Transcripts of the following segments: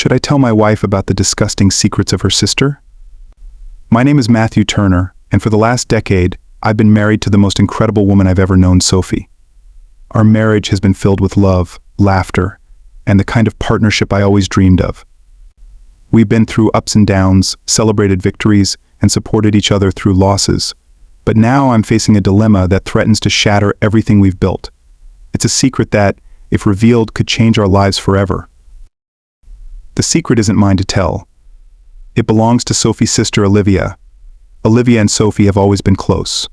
Should I tell my wife about the disgusting secrets of her sister? My name is Matthew Turner, and for the last decade, I've been married to the most incredible woman I've ever known, Sophie. Our marriage has been filled with love, laughter, and the kind of partnership I always dreamed of. We've been through ups and downs, celebrated victories, and supported each other through losses. But now I'm facing a dilemma that threatens to shatter everything we've built. It's a secret that, if revealed, could change our lives forever. The secret isn't mine to tell. It belongs to Sophie's sister, Olivia. Olivia and Sophie have always been close.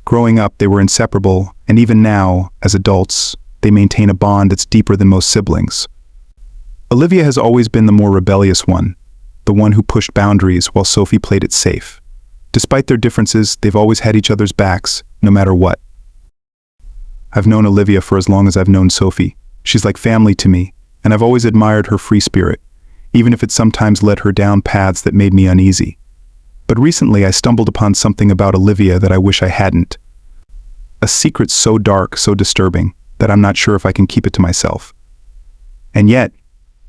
Growing up, they were inseparable, and even now, as adults, they maintain a bond that's deeper than most siblings. Olivia has always been the more rebellious one, the one who pushed boundaries while Sophie played it safe. Despite their differences, they've always had each other's backs, no matter what. I've known Olivia for as long as I've known Sophie. She's like family to me, and I've always admired her free spirit, even if it sometimes led her down paths that made me uneasy. But recently I stumbled upon something about Olivia that I wish I hadn't. A secret so dark, so disturbing, that I'm not sure if I can keep it to myself. And yet,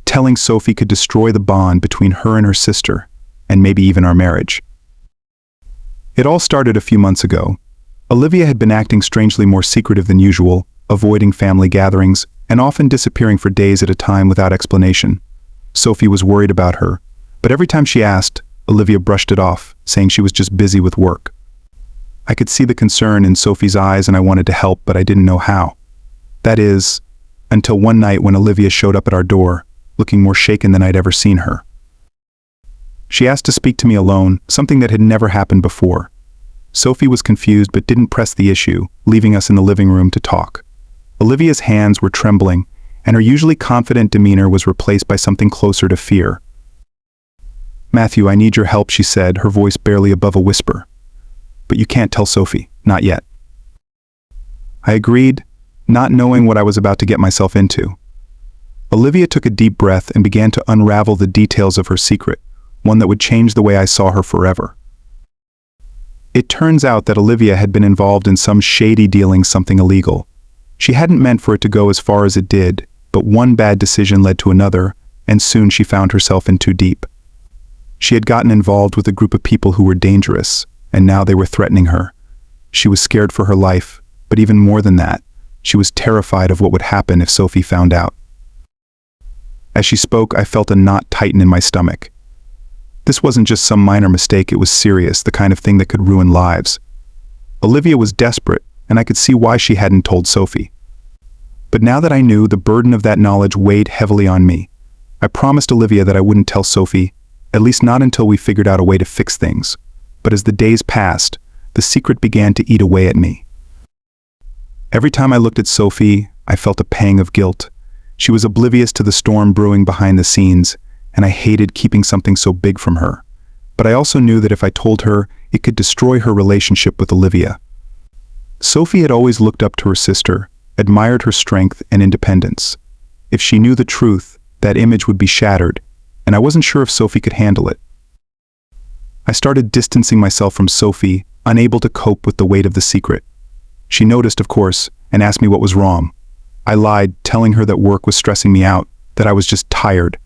telling Sophie could destroy the bond between her and her sister, and maybe even our marriage. It all started a few months ago. Olivia had been acting strangely more secretive than usual, avoiding family gatherings, and often disappearing for days at a time without explanation. Sophie was worried about her, but every time she asked, Olivia brushed it off, saying she was just busy with work. I could see the concern in Sophie's eyes and I wanted to help, but I didn't know how. That is, until one night when Olivia showed up at our door, looking more shaken than I'd ever seen her. She asked to speak to me alone, something that had never happened before. Sophie was confused but didn't press the issue, leaving us in the living room to talk. Olivia's hands were trembling, and her usually confident demeanor was replaced by something closer to fear. "Matthew, I need your help," she said, her voice barely above a whisper. "But you can't tell Sophie, not yet." I agreed, not knowing what I was about to get myself into. Olivia took a deep breath and began to unravel the details of her secret, one that would change the way I saw her forever. It turns out that Olivia had been involved in some shady dealings, something illegal. She hadn't meant for it to go as far as it did, but one bad decision led to another, and soon she found herself in too deep. She had gotten involved with a group of people who were dangerous, and now they were threatening her. She was scared for her life, but even more than that, she was terrified of what would happen if Sophie found out. As she spoke, I felt a knot tighten in my stomach. This wasn't just some minor mistake, it was serious, the kind of thing that could ruin lives. Olivia was desperate, and I could see why she hadn't told Sophie. But now that I knew, the burden of that knowledge weighed heavily on me. I promised Olivia that I wouldn't tell Sophie, at least not until we figured out a way to fix things. But as the days passed, the secret began to eat away at me. Every time I looked at Sophie, I felt a pang of guilt. She was oblivious to the storm brewing behind the scenes, and I hated keeping something so big from her. But I also knew that if I told her, it could destroy her relationship with Olivia. Sophie had always looked up to her sister, admired her strength and independence. If she knew the truth, that image would be shattered, and I wasn't sure if Sophie could handle it. I started distancing myself from Sophie, unable to cope with the weight of the secret. She noticed, of course, and asked me what was wrong. I lied, telling her that work was stressing me out, that I was just tired.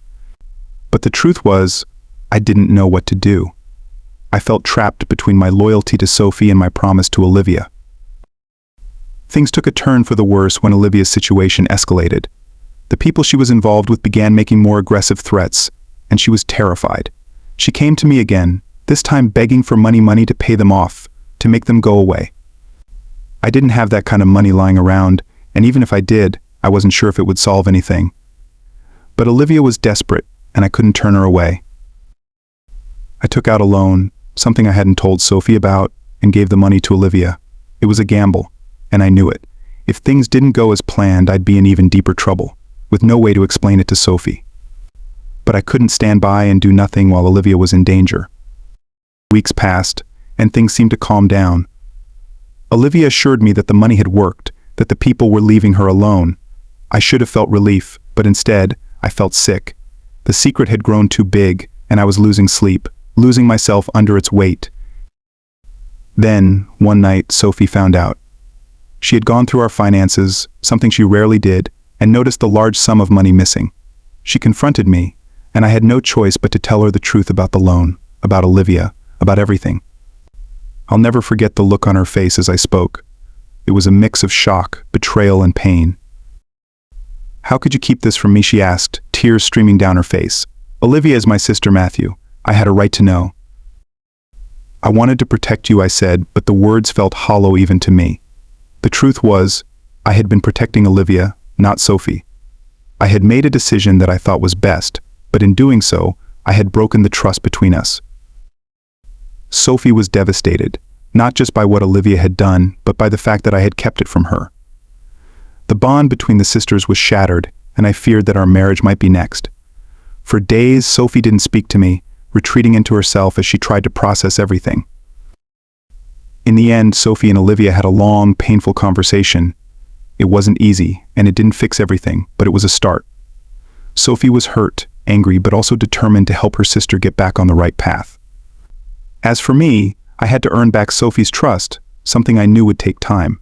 But the truth was, I didn't know what to do. I felt trapped between my loyalty to Sophie and my promise to Olivia. Things took a turn for the worse when Olivia's situation escalated. The people she was involved with began making more aggressive threats, and she was terrified. She came to me again, this time begging for money to pay them off, to make them go away. I didn't have that kind of money lying around, and even if I did, I wasn't sure if it would solve anything. But Olivia was desperate, and I couldn't turn her away. I took out a loan, something I hadn't told Sophie about, and gave the money to Olivia. It was a gamble, and I knew it. If things didn't go as planned, I'd be in even deeper trouble, with no way to explain it to Sophie. But I couldn't stand by and do nothing while Olivia was in danger. Weeks passed, and things seemed to calm down. Olivia assured me that the money had worked, that the people were leaving her alone. I should have felt relief, but instead, I felt sick. The secret had grown too big, and I was losing sleep, losing myself under its weight. Then, one night, Sophie found out. She had gone through our finances, something she rarely did, and noticed the large sum of money missing. She confronted me, and I had no choice but to tell her the truth about the loan, about Olivia, about everything. I'll never forget the look on her face as I spoke. It was a mix of shock, betrayal, and pain. "How could you keep this from me?" she asked, tears streaming down her face. "Olivia is my sister, Matthew. I had a right to know." "I wanted to protect you," I said, but the words felt hollow even to me. The truth was, I had been protecting Olivia, not Sophie. I had made a decision that I thought was best, but in doing so, I had broken the trust between us. Sophie was devastated, not just by what Olivia had done, but by the fact that I had kept it from her. The bond between the sisters was shattered, and I feared that our marriage might be next. For days, Sophie didn't speak to me, retreating into herself as she tried to process everything. In the end, Sophie and Olivia had a long, painful conversation. It wasn't easy, and it didn't fix everything, but it was a start. Sophie was hurt, angry, but also determined to help her sister get back on the right path. As for me, I had to earn back Sophie's trust, something I knew would take time.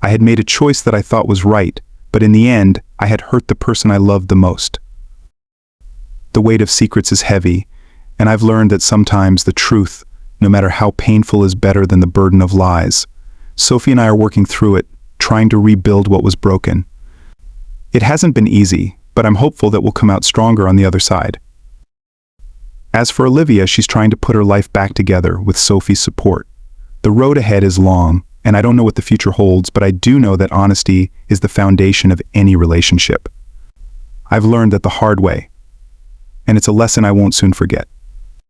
I had made a choice that I thought was right, but in the end, I had hurt the person I loved the most. The weight of secrets is heavy, and I've learned that sometimes the truth, no matter how painful, is better than the burden of lies. Sophie and I are working through it, trying to rebuild what was broken. It hasn't been easy, but I'm hopeful that we'll come out stronger on the other side. As for Olivia, she's trying to put her life back together with Sophie's support. The road ahead is long, and I don't know what the future holds, but I do know that honesty is the foundation of any relationship. I've learned that the hard way, and it's a lesson I won't soon forget.